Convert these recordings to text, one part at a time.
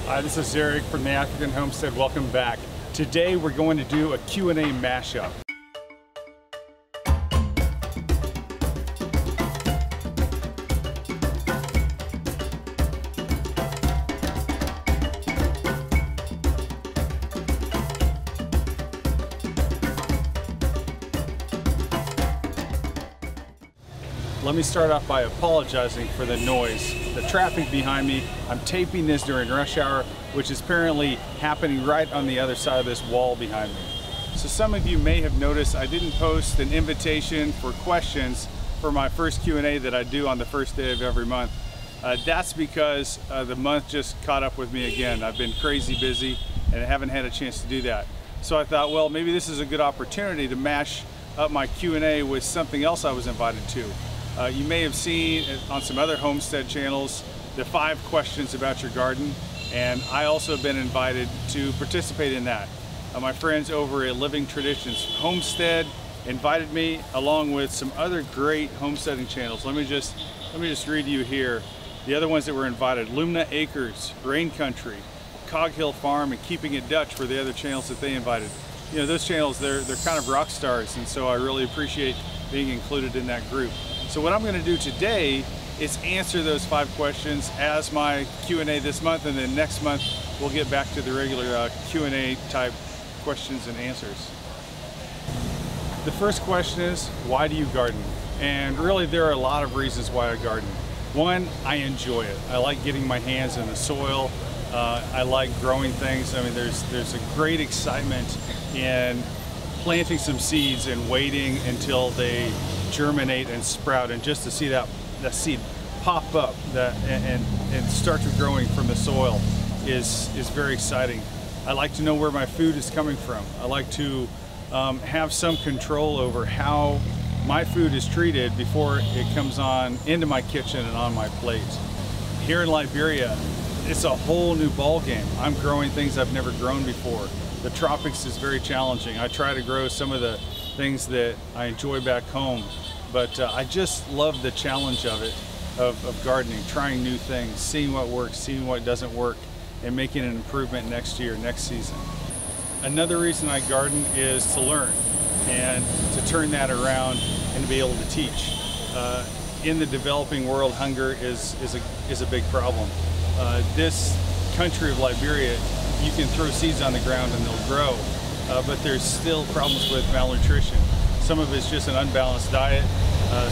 Hi, this is Eric from the African Homestead. Welcome back. Today we're going to do a Q&A mashup. Let me start off by apologizing for the noise. The traffic behind me, I'm taping this during rush hour, which is apparently happening right on the other side of this wall behind me. So some of you may have noticed I didn't post an invitation for questions for my first Q&A that I do on the first day of every month. That's because the month just caught up with me again. I've been crazy busy and I haven't had a chance to do that. So I thought, well, maybe this is a good opportunity to mash up my Q&A with something else I was invited to. You may have seen on some other homestead channels the 5 questions about your garden, and I also have been invited to participate in that. My friends over at Living Traditions Homestead invited me, along with some other great homesteading channels. Let me just read you here the other ones that were invited. Lumna Acres, Rain Country, Cog Hill Farm, and Keeping It Dutch were the other channels that they invited. You know, those channels, they're kind of rock stars, and so I really appreciate being included in that group. So what I'm going to do today is answer those 5 questions as my Q&A this month, and then next month we'll get back to the regular Q&A type questions and answers. The first question is, why do you garden? And really there are a lot of reasons why I garden. One, I enjoy it. I like getting my hands in the soil. I like growing things. I mean, there's a great excitement in planting some seeds and waiting until they germinate and sprout, and just to see that seed pop up and start to growing from the soil is very exciting. I like to know where my food is coming from. I like to have some control over how my food is treated before it comes on into my kitchen and on my plate. Here in Liberia, it's a whole new ball game. I'm growing things I've never grown before. The tropics is very challenging. I try to grow some of the things that I enjoy back home, but I just love the challenge of it, of gardening, trying new things, seeing what works, seeing what doesn't work, and making an improvement next year, next season. Another reason I garden is to learn and to turn that around and to be able to teach. In the developing world, hunger is a big problem. This country of Liberia, you can throw seeds on the ground and they'll grow, but there's still problems with malnutrition. Some of it's just an unbalanced diet.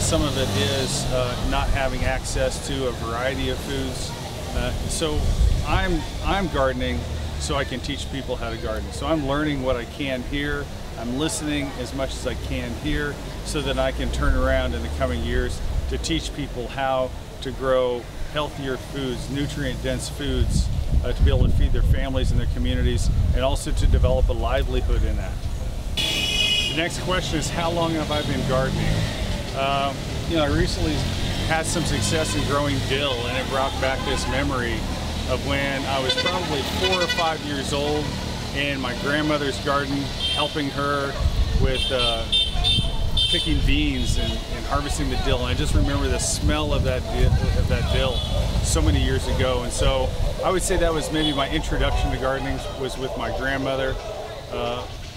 Some of it is not having access to a variety of foods. So I'm gardening so I can teach people how to garden. So I'm learning what I can here. I'm listening as much as I can here so that I can turn around in the coming years to teach people how to grow healthier foods, nutrient-dense foods, to be able to feed their families and their communities, and also to develop a livelihood in that. The next question is, how long have I been gardening? You know, I recently had some success in growing dill, and it brought back this memory of when I was probably 4 or 5 years old in my grandmother's garden, helping her with picking beans and harvesting the dill. And I just remember the smell of that dill so many years ago. And so I would say that was maybe my introduction to gardening, was with my grandmother.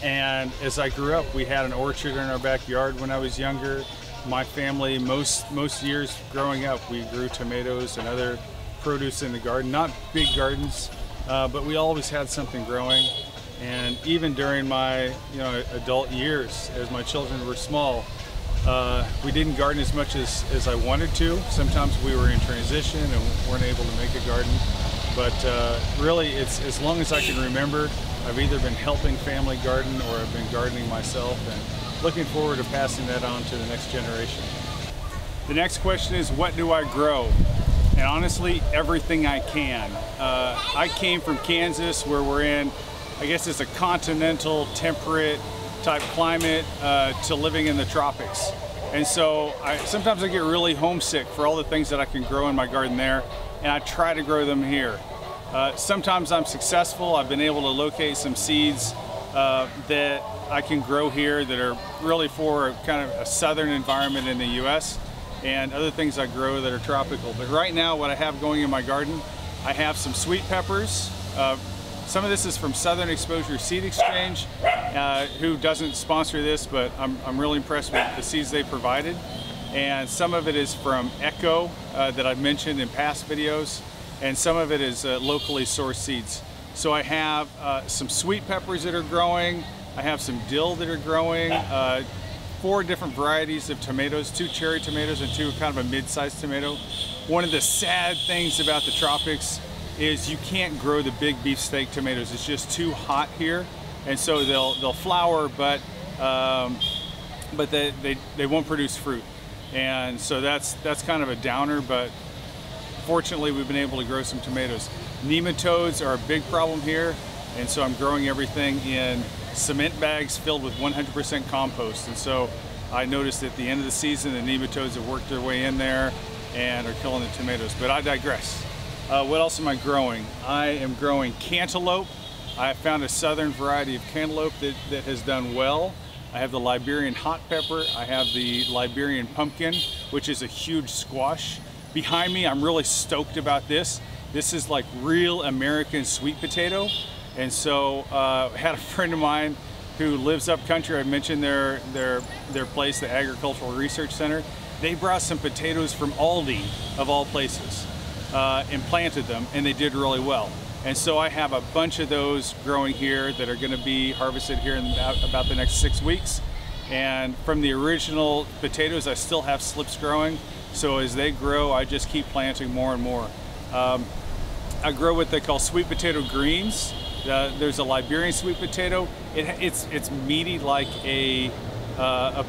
And as I grew up, we had an orchard in our backyard when I was younger. My family, most years growing up, we grew tomatoes and other produce in the garden. Not big gardens, but we always had something growing. And even during my adult years, as my children were small, we didn't garden as much as I wanted to. Sometimes we were in transition and weren't able to make a garden. But really, it's as long as I can remember, I've either been helping family garden or I've been gardening myself, and looking forward to passing that on to the next generation. The next question is, what do I grow? And honestly, everything I can. I came from Kansas, where we're in, I guess it's a continental, temperate type climate, to living in the tropics. And so sometimes I get really homesick for all the things that I can grow in my garden there, and I try to grow them here. Sometimes I'm successful. I've been able to locate some seeds that I can grow here that are really for kind of a southern environment in the US, and other things I grow that are tropical. But right now, what I have going in my garden, I have some sweet peppers, Some of this is from Southern Exposure Seed Exchange, who doesn't sponsor this, but I'm really impressed with the seeds they provided. And some of it is from Echo that I've mentioned in past videos, and some of it is locally sourced seeds. So I have some sweet peppers that are growing, I have some dill that are growing, 4 different varieties of tomatoes, 2 cherry tomatoes and 2 kind of a mid-sized tomato. One of the sad things about the tropics is you can't grow the big beefsteak tomatoes. It's just too hot here, and so they'll flower, but they won't produce fruit. And so that's kind of a downer, but fortunately we've been able to grow some tomatoes. Nematodes are a big problem here, and so I'm growing everything in cement bags filled with 100% compost. And so I noticed at the end of the season the nematodes have worked their way in there and are killing the tomatoes, but I digress. What else am I growing? I am growing cantaloupe. I found a southern variety of cantaloupe that has done well. I have the Liberian hot pepper. I have the Liberian pumpkin, which is a huge squash. Behind me, I'm really stoked about this. This is like real American sweet potato. And so I had a friend of mine who lives up country. I mentioned their place, the Agricultural Research Center. They brought some potatoes from Aldi, of all places, and planted them, and they did really well. And so I have a bunch of those growing here that are going to be harvested here in about the next 6 weeks. And from the original potatoes, I still have slips growing. So as they grow, I just keep planting more and more. I grow what they call sweet potato greens. There's a Liberian sweet potato. It's meaty like a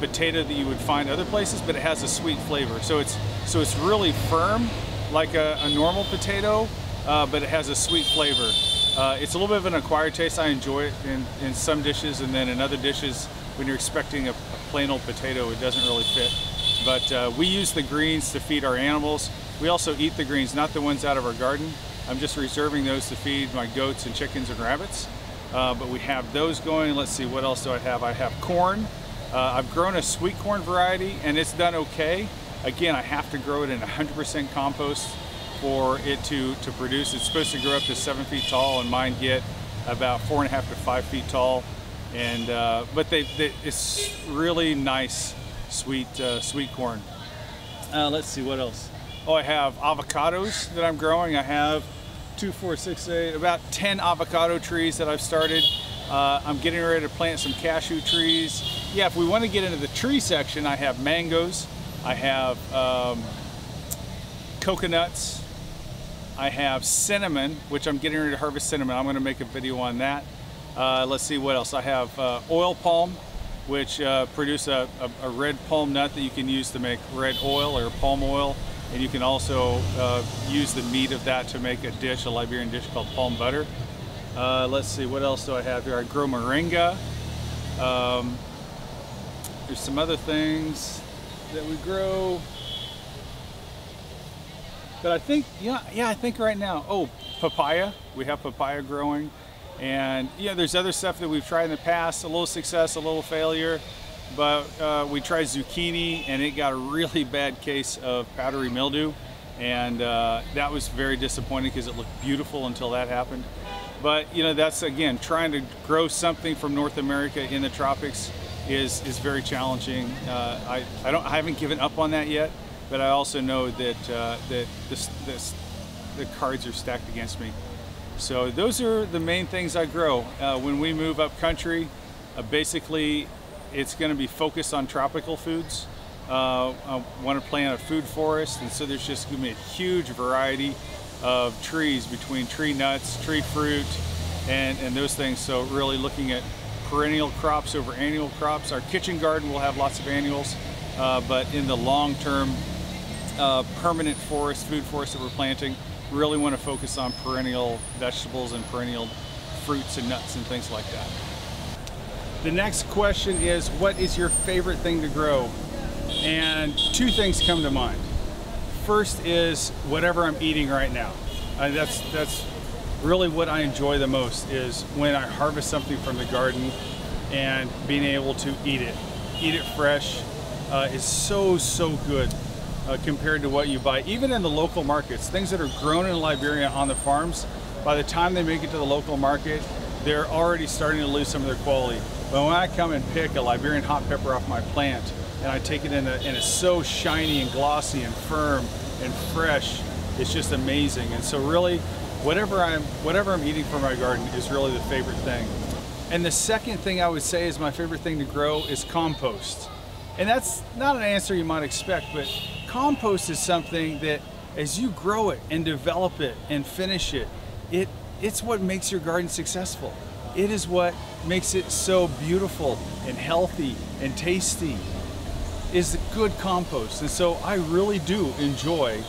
potato that you would find other places, but it has a sweet flavor. So it's really firm like a normal potato, but it has a sweet flavor. It's a little bit of an acquired taste. I enjoy it in some dishes, and then in other dishes, when you're expecting a plain old potato, it doesn't really fit. But we use the greens to feed our animals. We also eat the greens, not the ones out of our garden. I'm just reserving those to feed my goats and chickens and rabbits. But we have those going. Let's see, what else do I have? I have corn. I've grown a sweet corn variety, and it's done okay. Again, I have to grow it in 100% compost for it to produce. It's supposed to grow up to 7 feet tall, and mine get about 4.5 to 5 feet tall. And but it's really nice, sweet corn. Let's see, what else? Oh, I have avocados that I'm growing. I have 2, 4, 6, 8, about 10 avocado trees that I've started. I'm getting ready to plant some cashew trees. Yeah, if we want to get into the tree section, I have mangoes. I have coconuts. I have cinnamon, which I'm getting ready to harvest cinnamon. I'm going to make a video on that. Let's see what else. I have oil palm, which produce a red palm nut that you can use to make red oil or palm oil. And you can also use the meat of that to make a dish, a Liberian dish called palm butter. Let's see, what else do I have here? I grow moringa. There's some other things that we grow. But I think, yeah, I think right now, oh, papaya. We have papaya growing. And yeah, there's other stuff that we've tried in the past, a little success, a little failure. But we tried zucchini, and it got a really bad case of powdery mildew, and that was very disappointing because it looked beautiful until that happened. But you know, that's again, trying to grow something from North America in the tropics is very challenging. I haven't given up on that yet, but I also know that the cards are stacked against me. So those are the main things I grow. When we move up country, basically, it's going to be focused on tropical foods. I want to plant a food forest, and so there's just going to be a huge variety of trees between tree nuts, tree fruit, and those things. So really looking at perennial crops over annual crops. Our kitchen garden will have lots of annuals, but in the long-term permanent forest, food forest that we're planting, really want to focus on perennial vegetables and perennial fruits and nuts and things like that. The next question is, what is your favorite thing to grow? And 2 things come to mind. First is whatever I'm eating right now. That's really what I enjoy the most, is when I harvest something from the garden and being able to eat it. Eat it fresh is so good compared to what you buy. Even in the local markets, things that are grown in Liberia on the farms, By the time they make it to the local market, they're already starting to lose some of their quality. But when I come and pick a Liberian hot pepper off my plant, and I take it in and it's so shiny and glossy and firm and fresh, it's just amazing. And so really, whatever I'm eating from my garden is really the favorite thing. And the second thing I would say is my favorite thing to grow is compost. And that's not an answer you might expect, but compost is something that as you grow it and develop it and finish it, it's what makes your garden successful. It is what makes it so beautiful and healthy and tasty, is the good compost. And so I really do enjoy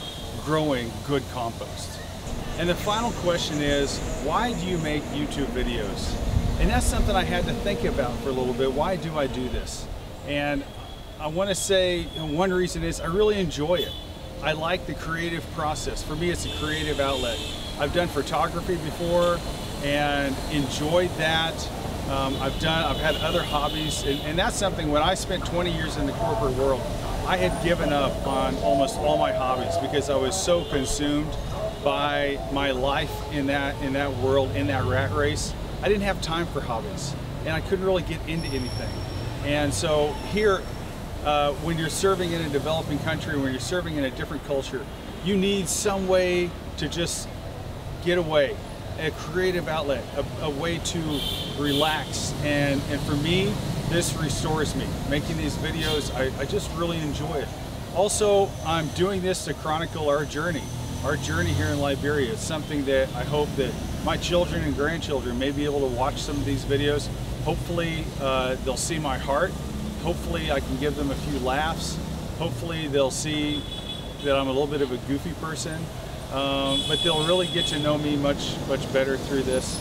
growing good compost. And the final question is, why do you make YouTube videos? And that's something I had to think about for a little bit. Why do I do this? And I want to say one reason is I really enjoy it. I like the creative process. For me, it's a creative outlet. I've done photography before and enjoyed that. I've had other hobbies, and that's something. When I spent 20 years in the corporate world, I had given up on almost all my hobbies because I was so consumed by my life in that world, in that rat race. I didn't have time for hobbies, and I couldn't really get into anything. And so here, when you're serving in a developing country, when you're serving in a different culture, you need some way to just get away, a creative outlet, a way to relax. And for me, this restores me. Making these videos, I just really enjoy it. Also, I'm doing this to chronicle our journey here in Liberia. It's something that I hope that my children and grandchildren may be able to watch some of these videos. Hopefully they'll see my heart. Hopefully I can give them a few laughs. Hopefully they'll see that I'm a little bit of a goofy person, but they'll really get to know me much better through this.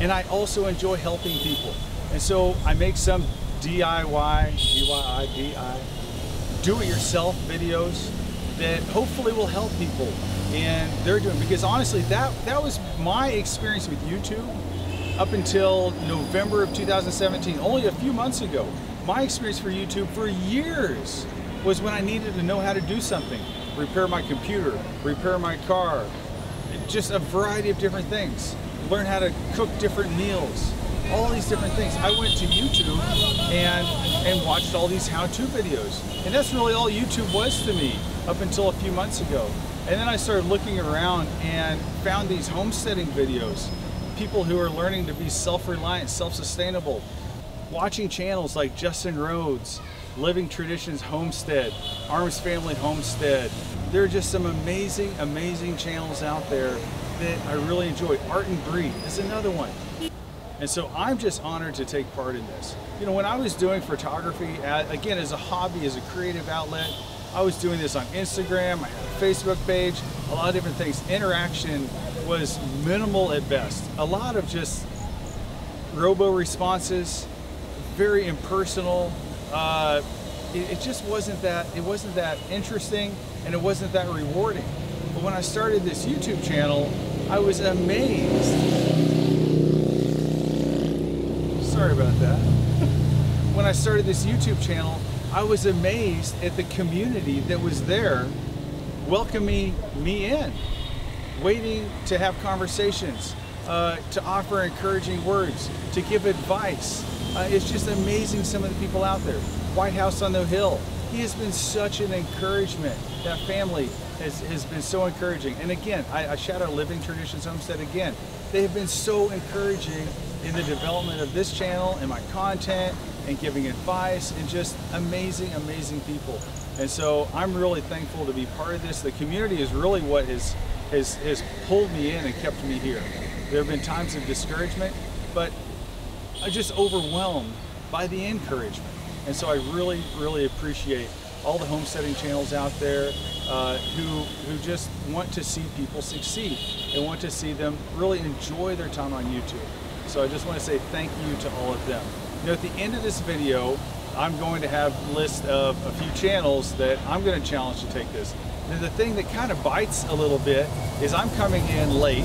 And I also enjoy helping people. And so I make some DIY, do-it-yourself videos that hopefully will help people in their doing. Because honestly, that was my experience with YouTube up until November of 2017, only a few months ago. My experience for YouTube for years was when I needed to know how to do something. Repair my computer, repair my car, just a variety of different things. Learn how to cook different meals, all these different things. I went to YouTube and watched all these how-to videos. And that's really all YouTube was to me up until a few months ago. And then I started looking around and found these homesteading videos. People who are learning to be self-reliant, self-sustainable. Watching channels like Justin Rhodes, Living Traditions Homestead, Arms Family Homestead. There are just some amazing, amazing channels out there that I really enjoy. Art and Breed is another one. And so I'm just honored to take part in this. You know, when I was doing photography, again, as a hobby, as a creative outlet, I was doing this on Instagram, I had a Facebook page, a lot of different things. Interaction was minimal at best. A lot of just robo responses, very impersonal. It just wasn't that interesting, and it wasn't that rewarding. But when I started this YouTube channel, I was amazed. Sorry about that. When I started this YouTube channel, I was amazed at the community that was there welcoming me in, waiting to have conversations, to offer encouraging words, to give advice. It's just amazing, some of the people out there. White House on the Hill, he has been such an encouragement. That family has been so encouraging. And again, I shout out Living Traditions Homestead again. They have been so encouraging in the development of this channel and my content and giving advice, and just amazing, amazing people. And so I'm really thankful to be part of this. The community is really what has pulled me in and kept me here. There have been times of discouragement, but I'm just overwhelmed by the encouragement. And so I really, really appreciate all the homesteading channels out there who just want to see people succeed and want to see them really enjoy their time on YouTube. So I just want to say thank you to all of them. You know, at the end of this video, I'm going to have a list of a few channels that I'm going to challenge to take this. And the thing that kind of bites a little bit is I'm coming in late,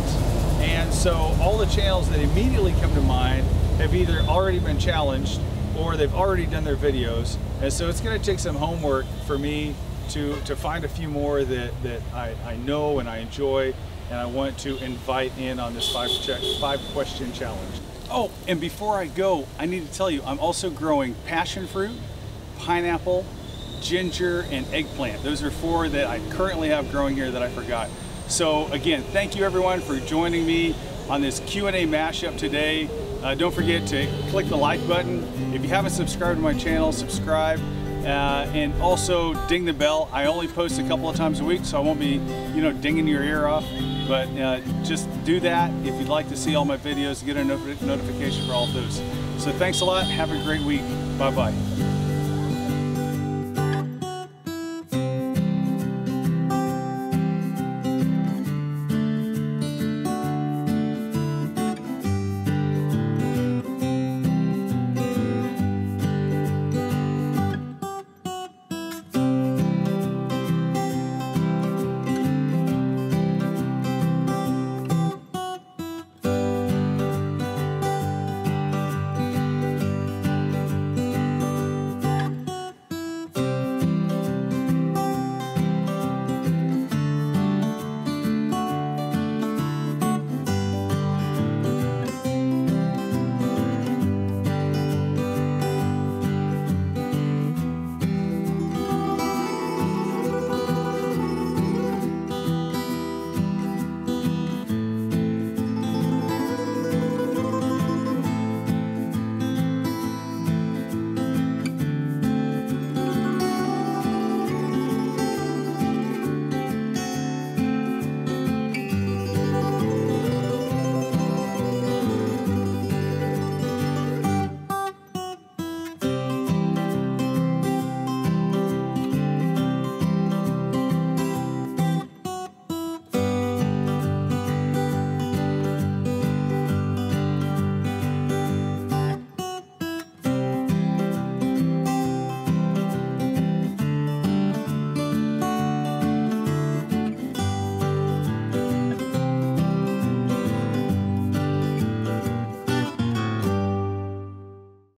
and so all the channels that immediately come to mind have either already been challenged or they've already done their videos. And so it's going to take some homework for me to find a few more that I know and I enjoy, and I want to invite in on this five question challenge. Oh, and before I go, I need to tell you, I'm also growing passion fruit, pineapple, ginger, and eggplant. Those are 4 that I currently have growing here that I forgot. So again, thank you everyone for joining me on this Q&A mashup today. Don't forget to click the like button. If you haven't subscribed to my channel, subscribe. And also ding the bell. I only post a couple of times a week, so I won't be, dinging your ear off. But just do that if you'd like to see all my videos, get a notification for all of those. So thanks a lot. Have a great week. Bye-bye.